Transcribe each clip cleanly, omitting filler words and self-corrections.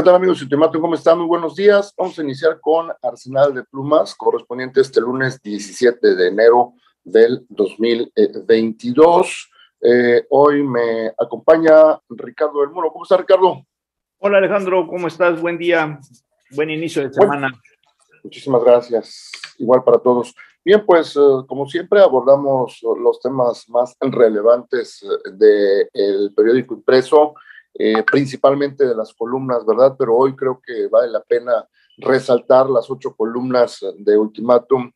¿Qué tal, amigos? Ultimato, ¿cómo están? Muy buenos días. Vamos a iniciar con Arsenal de Plumas, correspondiente este lunes 17 de enero del 2022. Hoy me acompaña Ricardo del Muro. ¿Cómo está, Ricardo? Hola, Alejandro, ¿cómo estás? Buen día, buen inicio de semana. Bueno, muchísimas gracias. Igual para todos. Bien, pues como siempre abordamos los temas más relevantes del periódico impreso, principalmente de las columnas, ¿verdad? Pero hoy creo que vale la pena resaltar las 8 columnas de Ultimátum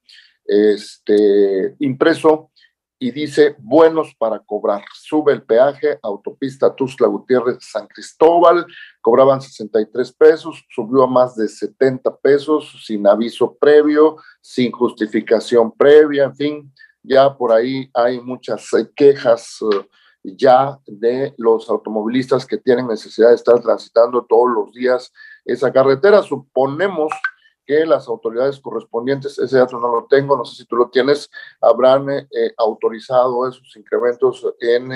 impreso, y dice: buenos para cobrar. Sube el peaje, autopista Tuxtla Gutiérrez San Cristóbal, cobraban 63 pesos, subió a más de 70 pesos, sin aviso previo, sin justificación previa, en fin, ya por ahí hay muchas quejas ya de los automovilistas que tienen necesidad de estar transitando todos los días esa carretera. Suponemos que las autoridades correspondientes, ese dato no lo tengo, no sé si tú lo tienes, habrán autorizado esos incrementos en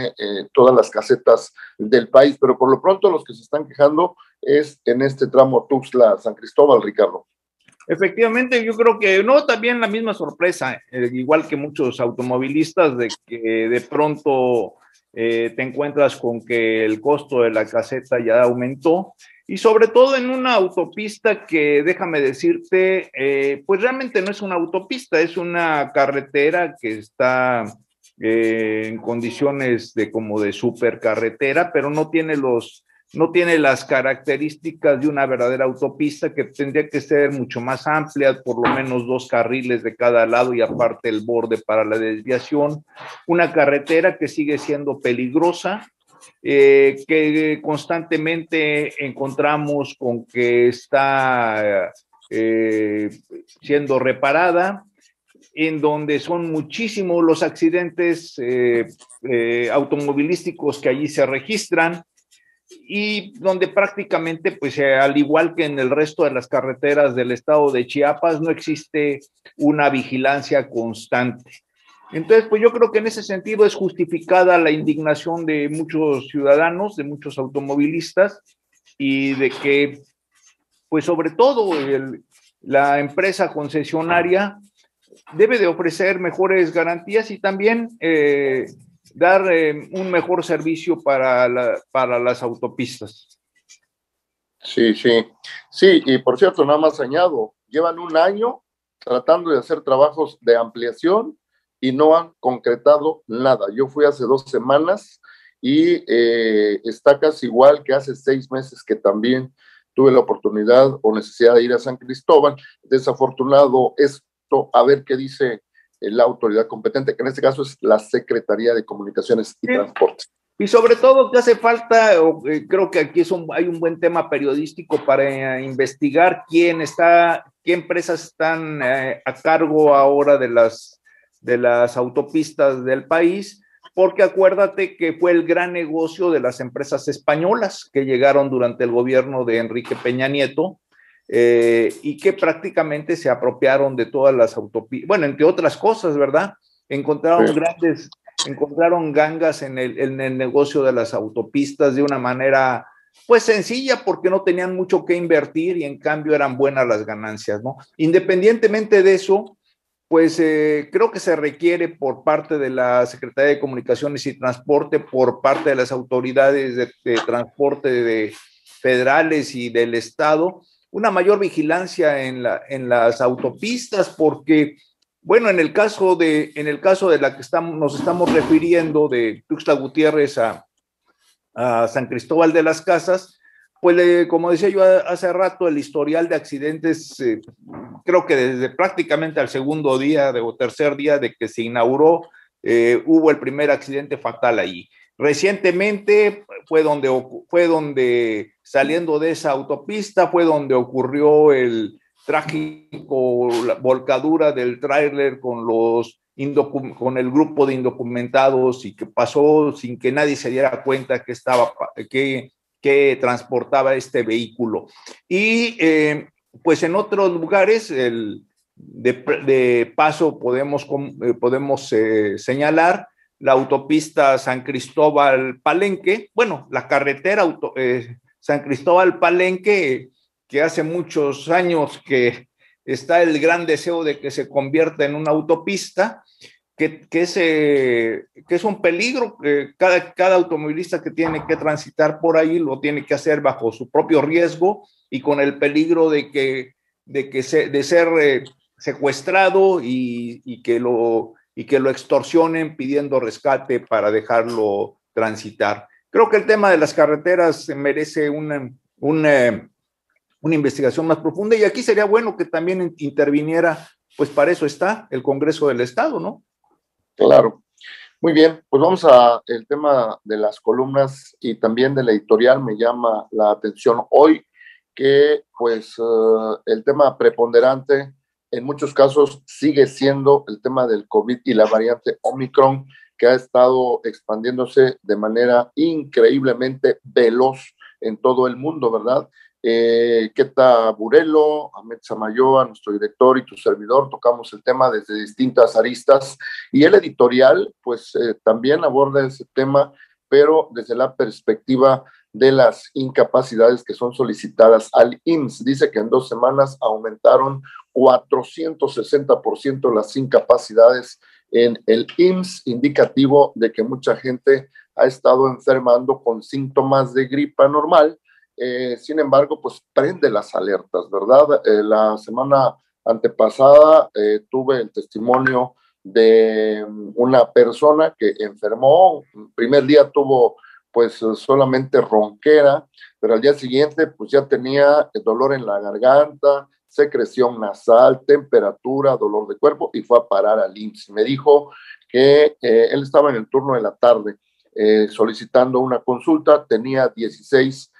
todas las casetas del país, pero por lo pronto los que se están quejando es en este tramo Tuxtla-San Cristóbal, Ricardo. Efectivamente, yo creo que no, también la misma sorpresa, igual que muchos automovilistas, de que de pronto te encuentras con que el costo de la caseta ya aumentó, y sobre todo en una autopista que, déjame decirte, pues realmente no es una autopista, es una carretera que está en condiciones de como de supercarretera, pero no tiene las características de una verdadera autopista, que tendría que ser mucho más amplia, por lo menos 2 carriles de cada lado y aparte el borde para la desviación. Una carretera que sigue siendo peligrosa, que constantemente encontramos con que está siendo reparada, en donde son muchísimos los accidentes automovilísticos que allí se registran, y donde prácticamente, pues al igual que en el resto de las carreteras del estado de Chiapas, no existe una vigilancia constante. Entonces, pues yo creo que en ese sentido es justificada la indignación de muchos ciudadanos, de muchos automovilistas, y de que, pues sobre todo, la empresa concesionaria debe de ofrecer mejores garantías y también dar un mejor servicio para las autopistas. Sí, y por cierto, nada más añado, llevan un año tratando de hacer trabajos de ampliación y no han concretado nada. Yo fui hace 2 semanas y está casi igual que hace 6 meses que también tuve la oportunidad o necesidad de ir a San Cristóbal. Desafortunado esto, a ver qué dice la autoridad competente, que en este caso es la Secretaría de Comunicaciones y Transportes. Y sobre todo que hace falta, creo que aquí hay un buen tema periodístico para investigar qué empresas están a cargo ahora de las autopistas del país, porque acuérdate que fue el gran negocio de las empresas españolas que llegaron durante el gobierno de Enrique Peña Nieto, y que prácticamente se apropiaron de todas las autopistas, bueno, entre otras cosas, ¿verdad? Encontraron gangas en el negocio de las autopistas de una manera pues sencilla, porque no tenían mucho que invertir y en cambio eran buenas las ganancias, ¿no? Independientemente de eso, pues creo que se requiere por parte de la Secretaría de Comunicaciones y Transporte, por parte de las autoridades de transporte federales y del Estado, una mayor vigilancia en las autopistas, porque bueno, en el caso de la que nos estamos refiriendo, de Tuxtla Gutiérrez a San Cristóbal de las Casas, pues como decía yo hace rato, el historial de accidentes, creo que desde prácticamente al segundo día o tercer día de que se inauguró, hubo el primer accidente fatal allí. Recientemente fue donde saliendo de esa autopista, fue donde ocurrió el trágico volcadura del tráiler con el grupo de indocumentados, y que pasó sin que nadie se diera cuenta que transportaba este vehículo. Y pues en otros lugares de paso podemos señalar la autopista San Cristóbal Palenque, bueno, la carretera San Cristóbal Palenque, que hace muchos años que está el gran deseo de que se convierta en una autopista, que es un peligro. Cada automovilista que tiene que transitar por ahí lo tiene que hacer bajo su propio riesgo y con el peligro de ser secuestrado y que lo extorsionen pidiendo rescate para dejarlo transitar. Creo que el tema de las carreteras merece una investigación más profunda, y aquí sería bueno que también interviniera, pues para eso está el Congreso del Estado, ¿no? Claro. Muy bien, pues vamos a el tema de las columnas y también de la editorial. Me llama la atención hoy que pues el tema preponderante en muchos casos sigue siendo el tema del COVID y la variante Omicron, que ha estado expandiéndose de manera increíblemente veloz en todo el mundo, ¿verdad? Keta Burelo, Ahmed Samayoa, nuestro director, y tu servidor, tocamos el tema desde distintas aristas, y el editorial pues también aborda ese tema, pero desde la perspectiva de las incapacidades que son solicitadas al IMSS. Dice que en 2 semanas aumentaron 460% las incapacidades en el IMSS, indicativo de que mucha gente ha estado enfermando con síntomas de gripa normal. Sin embargo, pues prende las alertas, ¿verdad? La semana antepasada tuve el testimonio de una persona que enfermó. El primer día tuvo pues solamente ronquera, pero al día siguiente pues ya tenía dolor en la garganta, secreción nasal, temperatura, dolor de cuerpo, y fue a parar al IMSS. Me dijo que él estaba en el turno de la tarde solicitando una consulta, tenía 16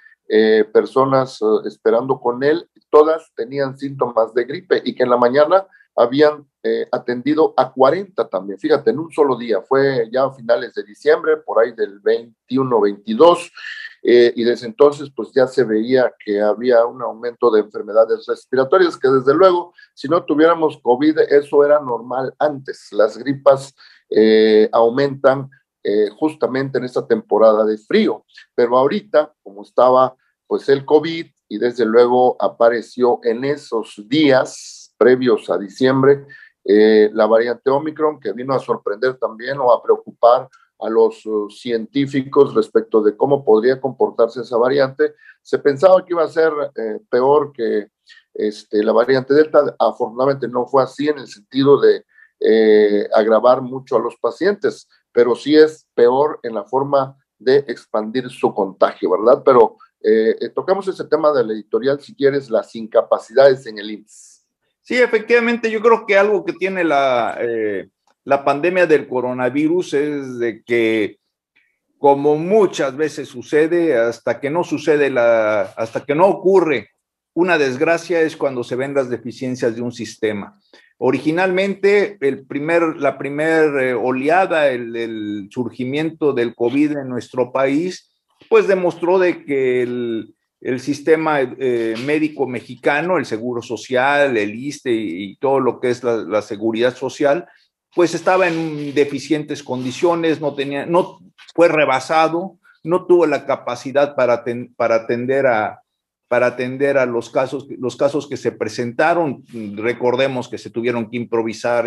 personas esperando con él, todas tenían síntomas de gripe, y que en la mañana habían atendido a 40 también. Fíjate, en un solo día, fue ya a finales de diciembre, por ahí del 21-22, y desde entonces pues ya se veía que había un aumento de enfermedades respiratorias, que desde luego, si no tuviéramos COVID, eso era normal antes. Las gripas aumentan justamente en esta temporada de frío, pero ahorita, como estaba pues el COVID, y desde luego apareció en esos días previos a diciembre la variante Omicron, que vino a sorprender también o a preocupar a los científicos respecto de cómo podría comportarse esa variante. Se pensaba que iba a ser peor que la variante Delta. Afortunadamente no fue así, en el sentido de agravar mucho a los pacientes, pero sí es peor en la forma de expandir su contagio, ¿verdad? Pero tocamos ese tema de la editorial, si quieres, las incapacidades en el IMSS. Sí, efectivamente, yo creo que algo que tiene la pandemia del coronavirus es de que, como muchas veces sucede, hasta que no ocurre una desgracia, es cuando se ven las deficiencias de un sistema. Originalmente, la primera oleada, el surgimiento del COVID en nuestro país, pues demostró de que el sistema médico mexicano, el Seguro Social, el ISSSTE y todo lo que es la seguridad social, pues estaba en deficientes condiciones, no fue rebasado, no tuvo la capacidad para atender a los casos que se presentaron. Recordemos que se tuvieron que improvisar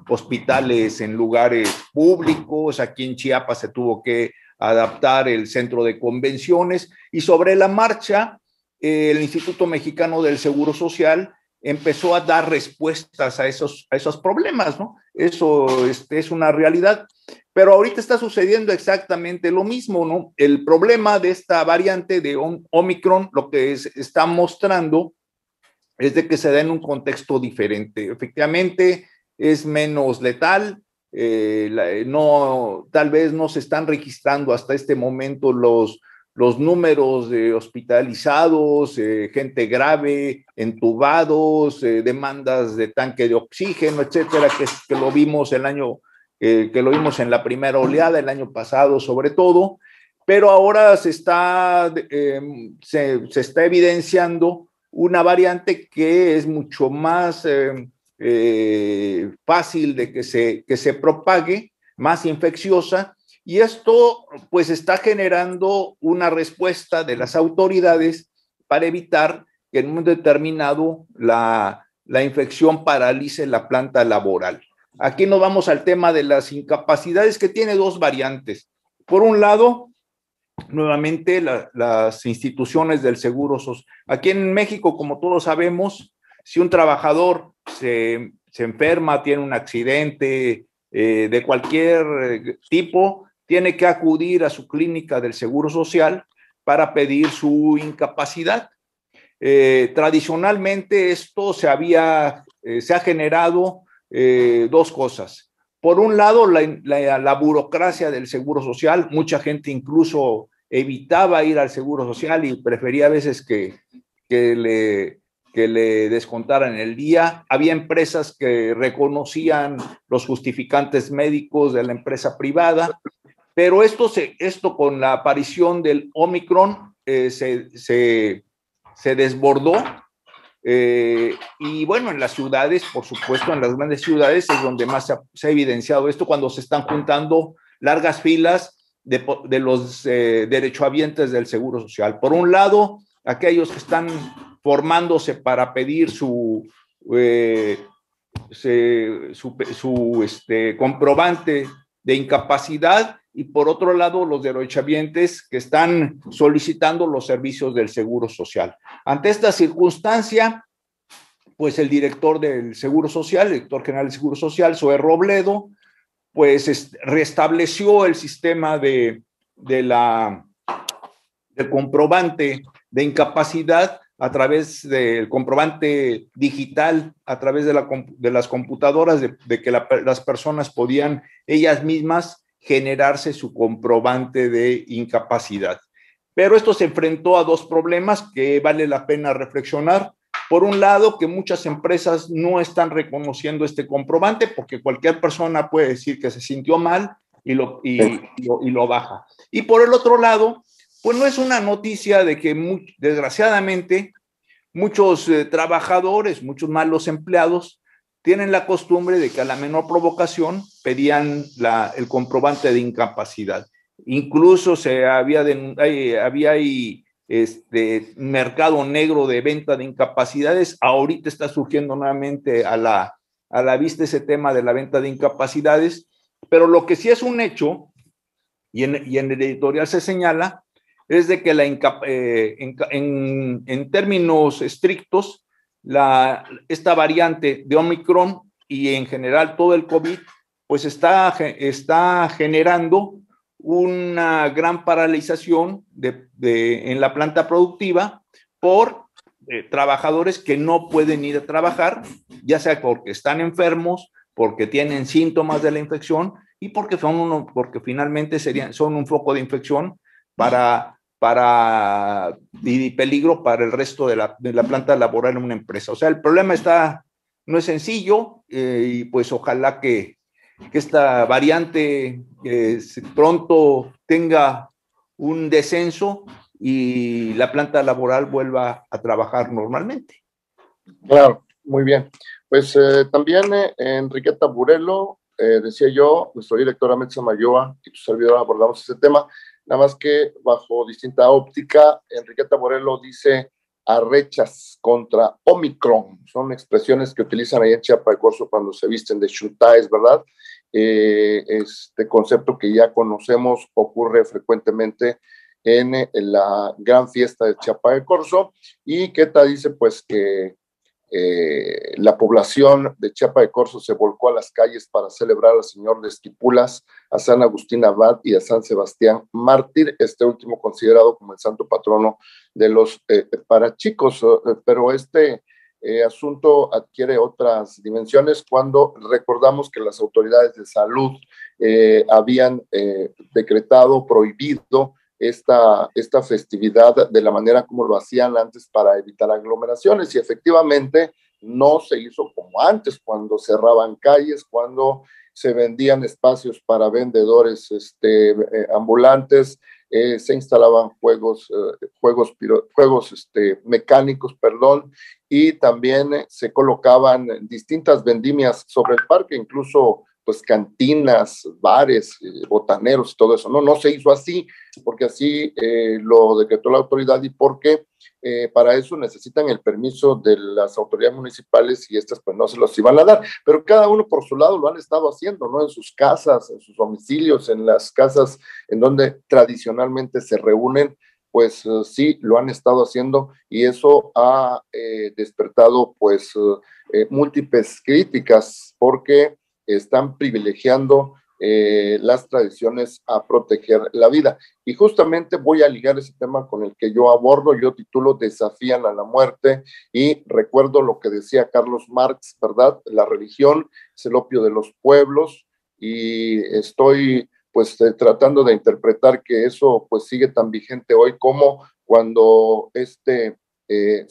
hospitales en lugares públicos. Aquí en Chiapas se tuvo que adaptar el centro de convenciones, y sobre la marcha el Instituto Mexicano del Seguro Social empezó a dar respuestas a esos problemas, ¿no? Eso es una realidad. Pero ahorita está sucediendo exactamente lo mismo, ¿no? El problema de esta variante de Omicron, lo que está mostrando es de que se da en un contexto diferente. Efectivamente, es menos letal. Tal vez no se están registrando hasta este momento los números de hospitalizados, gente grave, entubados, demandas de tanque de oxígeno, etcétera, que lo vimos que lo vimos en la primera oleada el año pasado, sobre todo, pero ahora se está evidenciando una variante que es mucho más fácil de que se propague, más infecciosa, Y esto pues está generando una respuesta de las autoridades para evitar que en un momento determinado la infección paralice la planta laboral. Aquí nos vamos al tema de las incapacidades, que tiene dos variantes. Por un lado, nuevamente las instituciones del seguro social. Aquí en México, como todos sabemos, si un trabajador se enferma, tiene un accidente de cualquier tipo, tiene que acudir a su clínica del seguro social para pedir su incapacidad. Tradicionalmente esto se ha generado dos cosas. Por un lado, la burocracia del seguro social. Mucha gente incluso evitaba ir al seguro social y prefería a veces que le descontaran el día. Había empresas que reconocían los justificantes médicos de la empresa privada, pero esto con la aparición del Omicron se desbordó. Y bueno, en las ciudades, por supuesto, en las grandes ciudades es donde más se ha evidenciado esto, cuando se están juntando largas filas de los derechohabientes del Seguro Social. Por un lado, aquellos que están formándose para pedir su comprobante de incapacidad, y por otro lado los derechohabientes que están solicitando los servicios del Seguro Social. Ante esta circunstancia, pues el director del Seguro Social, el director general del Seguro Social, Zoé Robledo, pues restableció el sistema del comprobante de incapacidad a través del comprobante digital, a través de las computadoras, de que las personas podían ellas mismas generarse su comprobante de incapacidad. Pero esto se enfrentó a dos problemas que vale la pena reflexionar. Por un lado, que muchas empresas no están reconociendo este comprobante, porque cualquier persona puede decir que se sintió mal y lo baja. Y por el otro lado, pues no es una noticia de que desgraciadamente muchos trabajadores, muchos malos empleados, tienen la costumbre de que a la menor provocación pedían el comprobante de incapacidad. Incluso había mercado negro de venta de incapacidades. Ahorita está surgiendo nuevamente a la vista ese tema de la venta de incapacidades, pero lo que sí es un hecho, y en el editorial se señala, es de que en términos estrictos, esta variante de Omicron y en general todo el COVID, pues está generando una gran paralización en la planta productiva por trabajadores que no pueden ir a trabajar, ya sea porque están enfermos, porque tienen síntomas de la infección y porque finalmente son un foco de infección y peligro para el resto de la planta laboral en una empresa. O sea, el problema no es sencillo, y pues ojalá que esta variante pronto tenga un descenso y la planta laboral vuelva a trabajar normalmente. Claro, muy bien. Pues también Enriqueta Burelo, decía yo, nuestra directora Metza Mayoa y tu servidor abordamos este tema, nada más que bajo distinta óptica. Enriqueta Burelo dice arrechas contra Omicron, son expresiones que utilizan ahí en Chiapa de Corzo cuando se visten de chuntaes, ¿verdad? Este concepto que ya conocemos ocurre frecuentemente en la gran fiesta de Chiapa de Corzo. Y Queta dice pues que la población de Chiapa de Corzo se volcó a las calles para celebrar al Señor de Esquipulas, a San Agustín Abad y a San Sebastián Mártir, este último considerado como el santo patrono de los parachicos. Pero este asunto adquiere otras dimensiones cuando recordamos que las autoridades de salud habían decretado, prohibido esta festividad de la manera como lo hacían antes para evitar aglomeraciones, y efectivamente no se hizo como antes, cuando cerraban calles, cuando se vendían espacios para vendedores ambulantes, se instalaban juegos mecánicos, y también se colocaban distintas vendimias sobre el parque, incluso pues cantinas, bares, botaneros y todo eso. No se hizo así, porque así lo decretó la autoridad y porque para eso necesitan el permiso de las autoridades municipales y estas pues no se los iban a dar, pero cada uno por su lado lo han estado haciendo, ¿no? En sus casas, en sus domicilios, en las casas en donde tradicionalmente se reúnen, pues sí, lo han estado haciendo y eso ha despertado pues múltiples críticas porque están privilegiando las tradiciones a proteger la vida. Y justamente voy a ligar ese tema con el que yo abordo, yo titulo Desafían a la muerte y recuerdo lo que decía Carlos Marx, ¿verdad? La religión es el opio de los pueblos y estoy pues tratando de interpretar que eso pues sigue tan vigente hoy como cuando este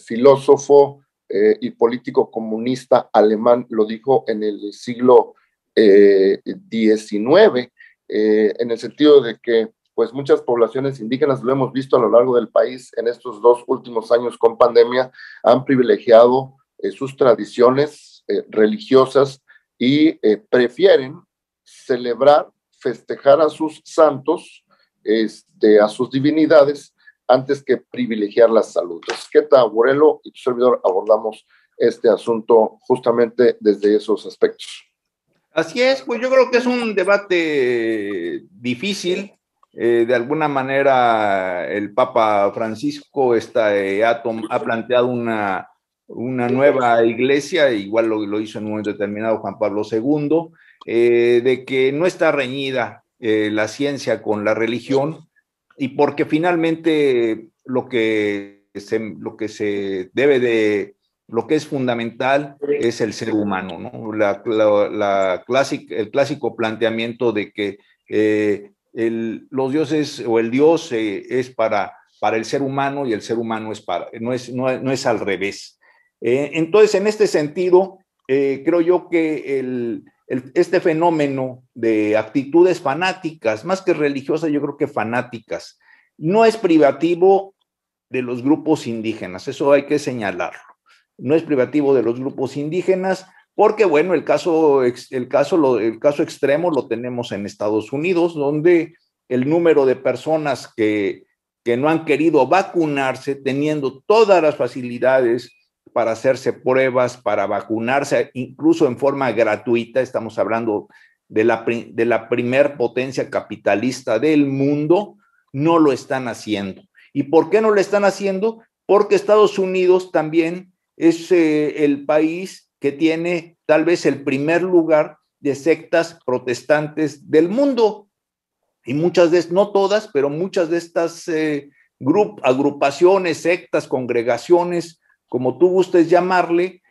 filósofo y político comunista alemán lo dijo en el siglo XIX, en el sentido de que pues muchas poblaciones indígenas, lo hemos visto a lo largo del país en estos 2 últimos años con pandemia, han privilegiado sus tradiciones religiosas y prefieren celebrar, festejar a sus santos, a sus divinidades, antes que privilegiar la salud. Entonces, Queta Borelo y tu servidor abordamos este asunto justamente desde esos aspectos. Así es, pues yo creo que es un debate difícil. De alguna manera, el Papa Francisco ha planteado una nueva iglesia, igual lo hizo en un momento determinado Juan Pablo II, de que no está reñida la ciencia con la religión, y porque finalmente lo que se debe de lo que es fundamental es el ser humano, ¿no? El clásico planteamiento de que los dioses o el Dios es para el ser humano y el ser humano no es al revés. Entonces, en este sentido, creo yo que este fenómeno de actitudes fanáticas, más que religiosas, yo creo que fanáticas, no es privativo de los grupos indígenas, eso hay que señalarlo. No es privativo de los grupos indígenas, porque bueno, el caso extremo lo tenemos en Estados Unidos, donde el número de personas que no han querido vacunarse, teniendo todas las facilidades para hacerse pruebas, para vacunarse, incluso en forma gratuita, estamos hablando de la primer potencia capitalista del mundo, no lo están haciendo. ¿Y por qué no lo están haciendo? Porque Estados Unidos también es el país que tiene tal vez el primer lugar de sectas protestantes del mundo. Y no todas, pero muchas de estas agrupaciones, sectas, congregaciones, como tú gustes llamarle,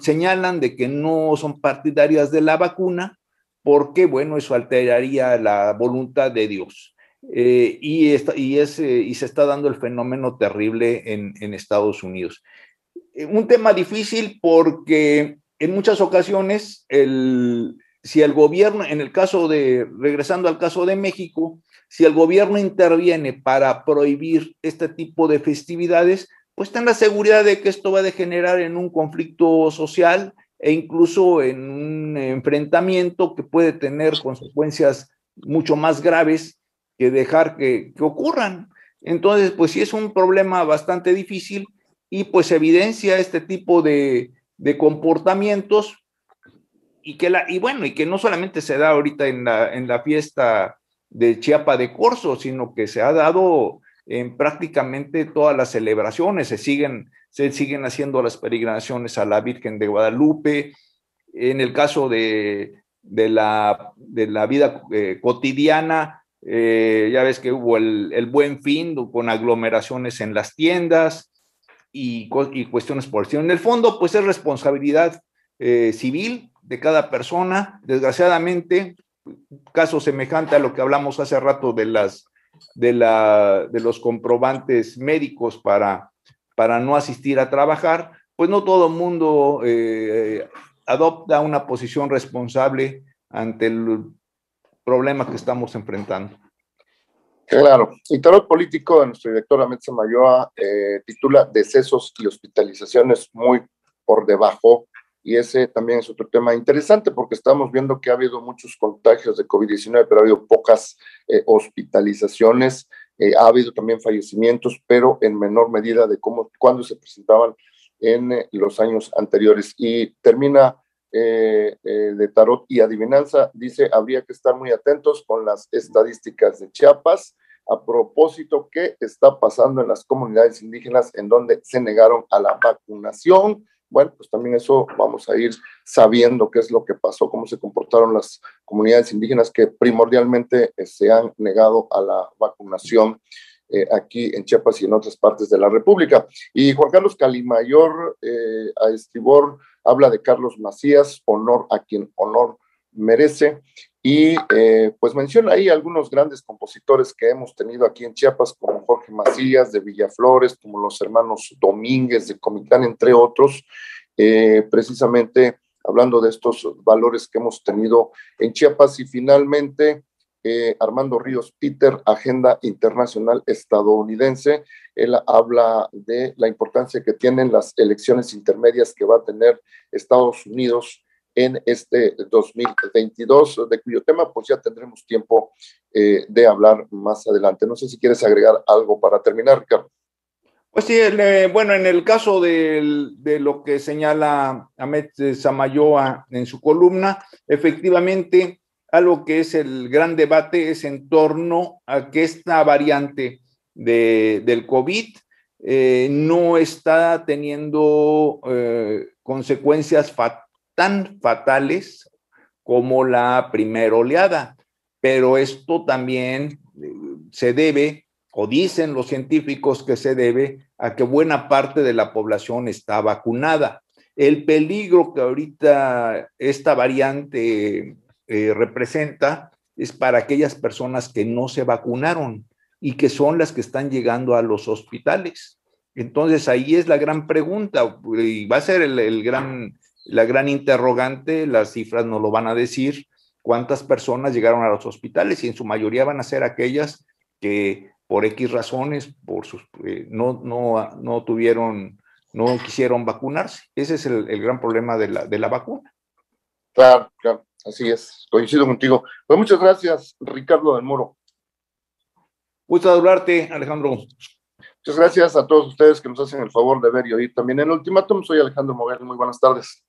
señalan de que no son partidarias de la vacuna, porque, bueno, eso alteraría la voluntad de Dios. Y se está dando el fenómeno terrible en Estados Unidos. Un tema difícil porque en muchas ocasiones, si el gobierno, regresando al caso de México, si el gobierno interviene para prohibir este tipo de festividades, pues ten la seguridad de que esto va a degenerar en un conflicto social e incluso en un enfrentamiento que puede tener consecuencias mucho más graves que dejar que ocurran. Entonces, pues sí es un problema bastante difícil y pues evidencia este tipo de comportamientos y que no solamente se da ahorita en la fiesta de Chiapa de Corzo, sino que se ha dado en prácticamente todas las celebraciones, se siguen haciendo las peregrinaciones a la Virgen de Guadalupe. En el caso de la vida cotidiana, ya ves que hubo el Buen Fin con aglomeraciones en las tiendas y cuestiones por el en el fondo, pues es responsabilidad civil de cada persona. Desgraciadamente, caso semejante a lo que hablamos hace rato de los comprobantes médicos para no asistir a trabajar, pues no todo el mundo adopta una posición responsable ante el problema que estamos enfrentando. Claro, y Tarot Político de nuestro director Ahmed Samayoa titula Decesos y hospitalizaciones muy por debajo y ese también es otro tema interesante porque estamos viendo que ha habido muchos contagios de COVID-19, pero ha habido pocas hospitalizaciones, ha habido también fallecimientos, pero en menor medida de cuando se presentaban en los años anteriores. Y termina de tarot y adivinanza, dice, habría que estar muy atentos con las estadísticas de Chiapas a propósito qué está pasando en las comunidades indígenas en donde se negaron a la vacunación. Bueno, pues también eso vamos a ir sabiendo qué es lo que pasó, cómo se comportaron las comunidades indígenas que primordialmente se han negado a la vacunación aquí en Chiapas y en otras partes de la República. Y Juan Carlos Calimayor a estribor habla de Carlos Macías, honor a quien honor merece, y pues menciona ahí algunos grandes compositores que hemos tenido aquí en Chiapas, como Jorge Macías de Villaflores, como los hermanos Domínguez de Comitán, entre otros, precisamente hablando de estos valores que hemos tenido en Chiapas. Y finalmente Armando Ríos Peter, Agenda Internacional Estadounidense. Él habla de la importancia que tienen las elecciones intermedias que va a tener Estados Unidos en este 2022, de cuyo tema pues ya tendremos tiempo de hablar más adelante. No sé si quieres agregar algo para terminar, Ricardo. Pues sí, bueno, en el caso de lo que señala Ahmed Samayoa en su columna, efectivamente, algo que es el gran debate es en torno a que esta variante del COVID no está teniendo consecuencias tan fatales como la primera oleada, pero esto también se debe, o dicen los científicos que se debe, a que buena parte de la población está vacunada. El peligro que ahorita esta variante representa es para aquellas personas que no se vacunaron y que son las que están llegando a los hospitales. Entonces ahí es la gran pregunta y va a ser la gran interrogante. Las cifras no lo van a decir, cuántas personas llegaron a los hospitales, y en su mayoría van a ser aquellas que por X razones no quisieron vacunarse. Ese es el gran problema de la vacuna. Claro, claro, así es, coincido contigo. Pues muchas gracias, Ricardo del Moro. Gusto saludarte, Alejandro. Muchas gracias a todos ustedes que nos hacen el favor de ver y oír también el Ultimátum. Soy Alejandro Moguel, muy buenas tardes.